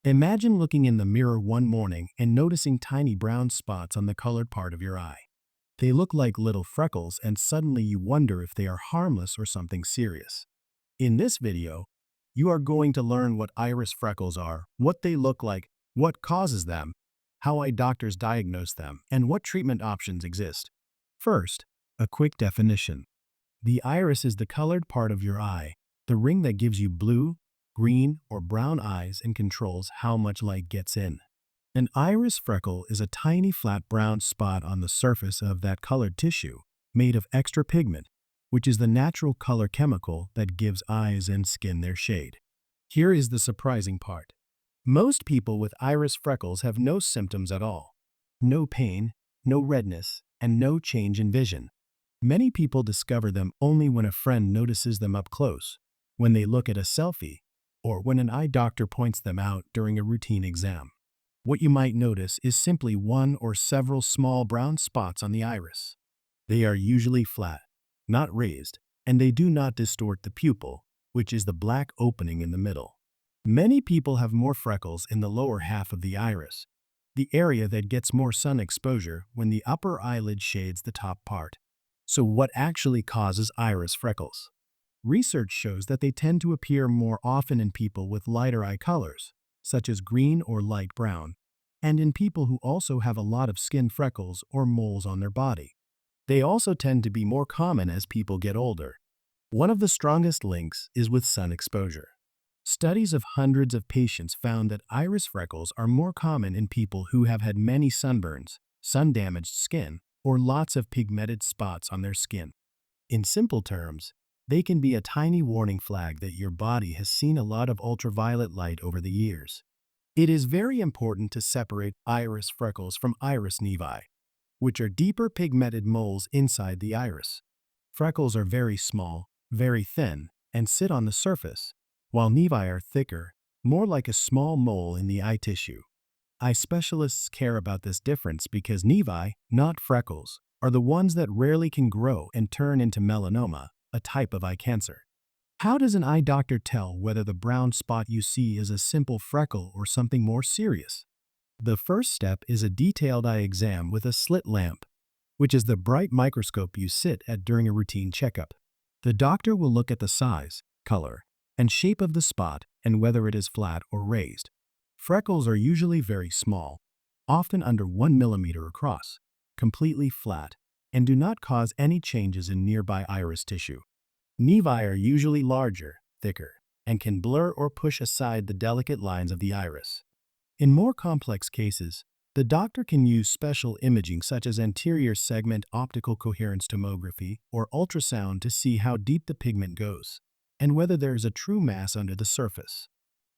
Imagine looking in the mirror one morning and noticing tiny brown spots on the colored part of your eye. They look like little freckles, and suddenly you wonder if they are harmless or something serious. In this video, you are going to learn what iris freckles are, what they look like, what causes them, how eye doctors diagnose them, and what treatment options exist. First, a quick definition. The iris is the colored part of your eye, the ring that gives you blue, green, or brown eyes and controls how much light gets in. An iris freckle is a tiny flat brown spot on the surface of that colored tissue, made of extra pigment, which is the natural color chemical that gives eyes and skin their shade. Here is the surprising part. Most people with iris freckles have no symptoms at all. No pain, no redness, and no change in vision. Many people discover them only when a friend notices them up close, when they look at a selfie, or when an eye doctor points them out during a routine exam. What you might notice is simply one or several small brown spots on the iris. They are usually flat, not raised, and they do not distort the pupil, which is the black opening in the middle. Many people have more freckles in the lower half of the iris, the area that gets more sun exposure when the upper eyelid shades the top part. So what actually causes iris freckles? Research shows that they tend to appear more often in people with lighter eye colors, such as green or light brown, and in people who also have a lot of skin freckles or moles on their body. They also tend to be more common as people get older. One of the strongest links is with sun exposure. Studies of hundreds of patients found that iris freckles are more common in people who have had many sunburns, sun-damaged skin, or lots of pigmented spots on their skin. In simple terms, they can be a tiny warning flag that your body has seen a lot of ultraviolet light over the years. It is very important to separate iris freckles from iris nevi, which are deeper pigmented moles inside the iris. Freckles are very small, very thin, and sit on the surface, while nevi are thicker, more like a small mole in the eye tissue. Eye specialists care about this difference because nevi, not freckles, are the ones that rarely can grow and turn into melanoma, a type of eye cancer. How does an eye doctor tell whether the brown spot you see is a simple freckle or something more serious? The first step is a detailed eye exam with a slit lamp, which is the bright microscope you sit at during a routine checkup. The doctor will look at the size, color, and shape of the spot and whether it is flat or raised. Freckles are usually very small, often under 1 millimeter across, completely flat, and do not cause any changes in nearby iris tissue. Nevi are usually larger, thicker, and can blur or push aside the delicate lines of the iris. In more complex cases, the doctor can use special imaging such as anterior segment optical coherence tomography or ultrasound to see how deep the pigment goes, and whether there is a true mass under the surface.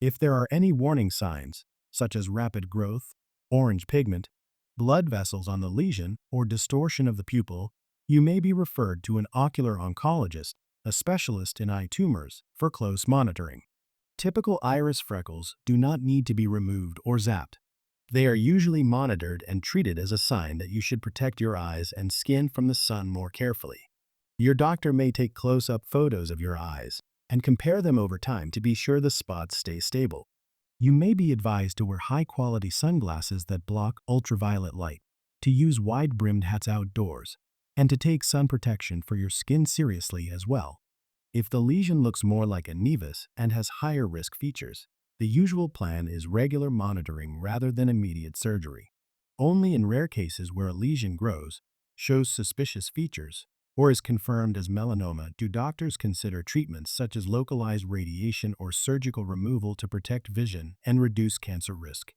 If there are any warning signs, such as rapid growth, orange pigment, blood vessels on the lesion, or distortion of the pupil, you may be referred to an ocular oncologist, a specialist in eye tumors, for close monitoring. Typical iris freckles do not need to be removed or zapped. They are usually monitored and treated as a sign that you should protect your eyes and skin from the sun more carefully. Your doctor may take close-up photos of your eyes and compare them over time to be sure the spots stay stable. You may be advised to wear high-quality sunglasses that block ultraviolet light, to use wide-brimmed hats outdoors, and to take sun protection for your skin seriously as well. If the lesion looks more like a nevus and has higher risk features, the usual plan is regular monitoring rather than immediate surgery. Only in rare cases where a lesion grows, shows suspicious features, or is confirmed as melanoma do doctors consider treatments such as localized radiation or surgical removal to protect vision and reduce cancer risk.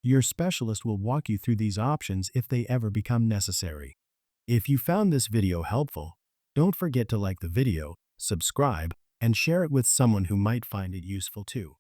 Your specialist will walk you through these options if they ever become necessary. If you found this video helpful, don't forget to like the video, subscribe, and share it with someone who might find it useful too.